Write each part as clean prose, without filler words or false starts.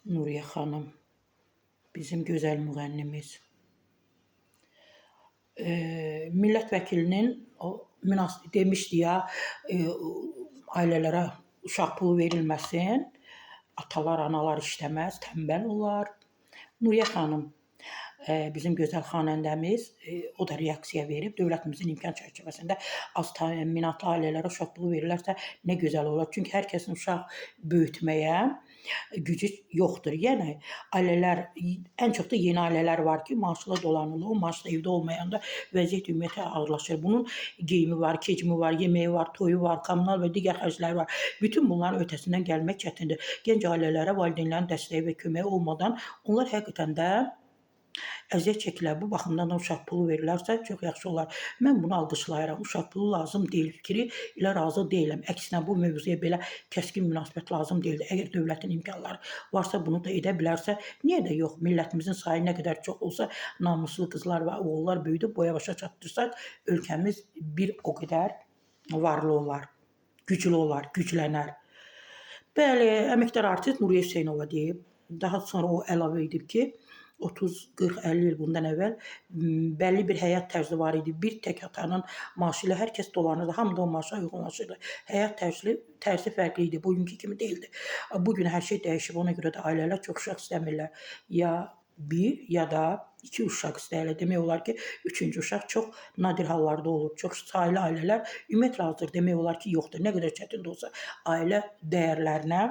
Nuriye xanım, bizim gözəl müğənnimiz. Millət vəkilinin demişdi ya, ailələrə uşaq pulu verilməsin, atalar, analar işləməz, tənbəl olar. Nuriye xanım, bizim gözəl xanəndəmiz, o da reaksiya verib, dövlətimizin imkan çərçivəsində az təminatlı ailələrə uşaq pulu verirlərsə nə gözəl olar. Çünki hər kəsin uşaq böyütməyə gücü yoxdur. Yəni ailələr, ən çox da yeni ailələr var ki, maaşla dolanırlar. O maaşla evdə olmayanda vəziyyət ümumiyyətlə ağırlaşır. Bunun geyimi var, keçimi var, yeməyi var, toyu var, kommunal və digər xərcləri var. Bütün bunların öhdəsindən gəlmək çətindir. Gənc ailələrə valideynlərin dəstəyi və köməyi olmadan onlar həqiqətən də əziyyət çəkirlər. Bu baxımdan da uşaq pulu verirlərsə çox yaxşı olar. Mən bunu alqışlayıram. Uşaq pulu lazım deyil fikri ilə razı deyiləm. Əksinə bu mövzuya belə kəskin münasibət lazım deyildi. Əgər dövlətin imkanları varsa, bunu da edə bilərsə, niyə də yox? Millətimizin sayı nə qədər çox olsa, namuslu qızlar və oğullar böyüdüb boya başa çatdırsaq, ölkəmiz bir o qədər varlı olar, güclü olar, güclənər. Bəli, əməkdar artist Nuriye Hüseynova deyib. Daha sonra o əlavə edib ki, 30, 40, 50 il bundan əvvəl bəlli bir həyat tərzi var idi. Bir tək atanın maaşı ilə hər kəs dolanırdı. Hamı da o maaşa uyğunlaşırdı. Həyat tərzi fərqli idi. Bugünkü kimi deyildi. Bugün hər şey dəyişib. Ona görə də ailələr çox uşaq istəmirlər. Ya bir ya da iki uşaq istəyirlər. Demək olar ki, üçüncü uşaq çox nadir hallarda olur. Çox saylı ailələr ümumiyyətlə hazır demək olar ki, yoxdur. Nə qədər çətin də olsa ailə dəyərlərinə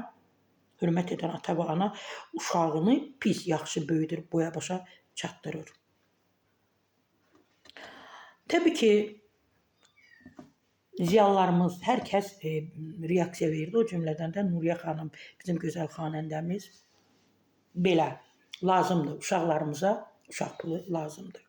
hörmət edən ata və ana uşağını pis, yaxşı böyüdür, boya başa çatdırır. Təbii ki, ziyalılarımız, hər kəs reaksiya verdi. O cümlədən də Nuriye xanım, bizim gözəl xanəndəmiz belə lazımdır. Uşaqlarımıza uşaq pulu lazımdır.